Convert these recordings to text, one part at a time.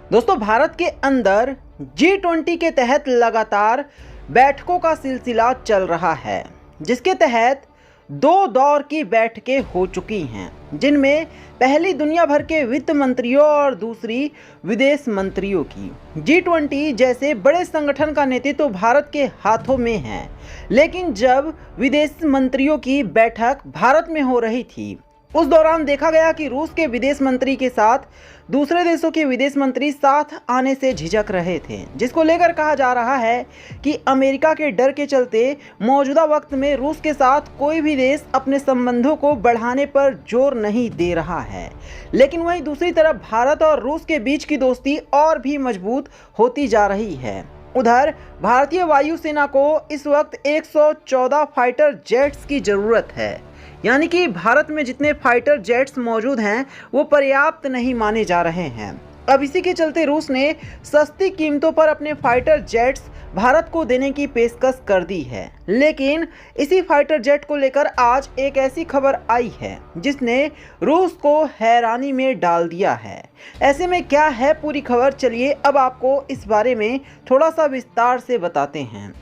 दोस्तों, भारत के अंदर G20 के तहत लगातार बैठकों का सिलसिला चल रहा है, जिसके तहत 2 दौर की बैठकें हो चुकी हैं, जिनमें पहली दुनिया भर के वित्त मंत्रियों और दूसरी विदेश मंत्रियों की। G20 जैसे बड़े संगठन का नेतृत्व भारत के हाथों में है, लेकिन जब विदेश मंत्रियों की बैठक भारत में हो रही थी, उस दौरान देखा गया कि रूस के विदेश मंत्री के साथ दूसरे देशों के विदेश मंत्री साथ आने से झिझक रहे थे, जिसको लेकर कहा जा रहा है कि अमेरिका के डर के चलते मौजूदा वक्त में रूस के साथ कोई भी देश अपने संबंधों को बढ़ाने पर जोर नहीं दे रहा है। लेकिन वहीं दूसरी तरफ भारत और रूस के बीच की दोस्ती और भी मजबूत होती जा रही है। उधर भारतीय वायुसेना को इस वक्त 114 फाइटर जेट्स की ज़रूरत है, यानी कि भारत में जितने फाइटर जेट्स मौजूद हैं वो पर्याप्त नहीं माने जा रहे हैं। अब इसी के चलते रूस ने सस्ती कीमतों पर अपने फाइटर जेट्स भारत को देने की पेशकश कर दी है। लेकिन इसी फाइटर जेट को लेकर आज एक ऐसी खबर आई है जिसने रूस को हैरानी में डाल दिया है। ऐसे में क्या है पूरी खबर, चलिए अब आपको इस बारे में थोड़ा सा विस्तार से बताते हैं।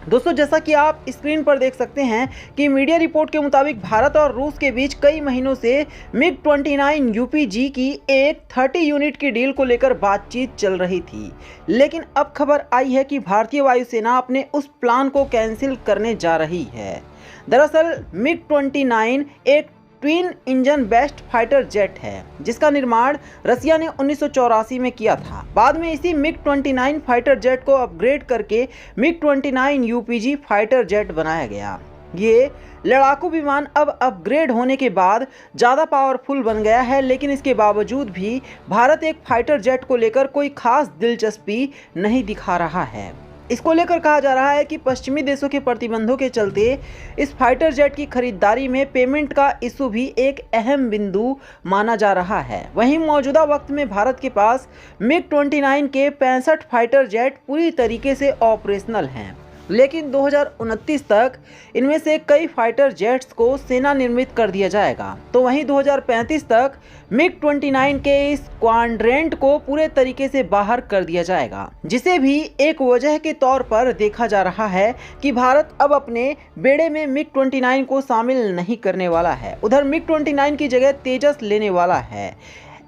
दोस्तों, जैसा कि आप स्क्रीन पर देख सकते हैं कि मीडिया रिपोर्ट के मुताबिक भारत और रूस के बीच कई महीनों से MiG-29 UPG की एक 30 यूनिट की डील को लेकर बातचीत चल रही थी। लेकिन अब खबर आई है कि भारतीय वायुसेना अपने उस प्लान को कैंसिल करने जा रही है। दरअसल MiG-29 एक twin engine best fighter jet है, जिसका निर्माण रसिया ने 1984 में किया था। बाद में इसी MiG-29 फाइटर जेट को अपग्रेड करके MiG-29 UPG फाइटर जेट बनाया गया। ये लड़ाकू विमान अब अपग्रेड होने के बाद ज़्यादा पावरफुल बन गया है, लेकिन इसके बावजूद भी भारत एक फाइटर जेट को लेकर कोई खास दिलचस्पी नहीं दिखा रहा है। इसको लेकर कहा जा रहा है कि पश्चिमी देशों के प्रतिबंधों के चलते इस फाइटर जेट की खरीदारी में पेमेंट का इशू भी एक अहम बिंदु माना जा रहा है। वहीं मौजूदा वक्त में भारत के पास MiG-29 के 65 फाइटर जेट पूरी तरीके से ऑपरेशनल हैं, लेकिन 2029 तक इनमें से कई फाइटर जेट्स को सेना निर्मित कर दिया जाएगा। तो वहीं 2035 तक MiG-29 के इस क्वाड्रेंट को पूरे तरीके से बाहर कर दिया जाएगा, जिसे भी एक वजह के तौर पर देखा जा रहा है कि भारत अब अपने बेड़े में MiG-29 को शामिल नहीं करने वाला है। उधर MiG-29 की जगह तेजस लेने वाला है।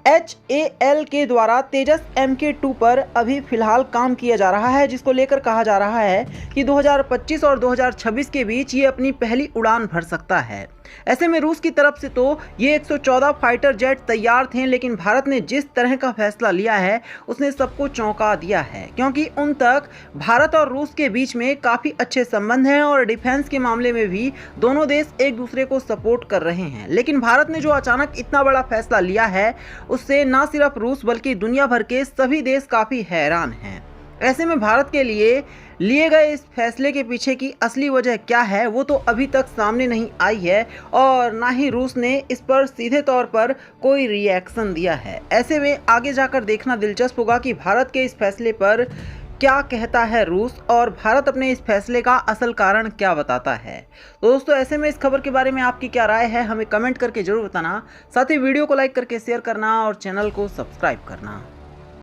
HAL के द्वारा तेजस MK2 पर अभी फिलहाल काम किया जा रहा है, जिसको लेकर कहा जा रहा है कि 2025 और 2026 के बीच ये अपनी पहली उड़ान भर सकता है। ऐसे में रूस की तरफ से तो ये 114 फाइटर जेट तैयार थे, लेकिन भारत ने जिस तरह का फैसला लिया है उसने सबको चौंका दिया है, क्योंकि उन तक भारत और रूस के बीच में काफ़ी अच्छे संबंध हैं और डिफेंस के मामले में भी दोनों देश एक दूसरे को सपोर्ट कर रहे हैं। लेकिन भारत ने जो अचानक इतना बड़ा फैसला लिया है उससे ना सिर्फ रूस बल्कि दुनिया भर के सभी देश काफ़ी हैरान हैं। ऐसे में भारत के लिए गए इस फैसले के पीछे की असली वजह क्या है वो तो अभी तक सामने नहीं आई है और ना ही रूस ने इस पर सीधे तौर पर कोई रिएक्शन दिया है। ऐसे में आगे जाकर देखना दिलचस्प होगा कि भारत के इस फैसले पर क्या कहता है रूस और भारत अपने इस फैसले का असल कारण क्या बताता है। तो दोस्तों, ऐसे में इस खबर के बारे में आपकी क्या राय है हमें कमेंट करके जरूर बताना। साथ ही वीडियो को लाइक करके शेयर करना और चैनल को सब्सक्राइब करना।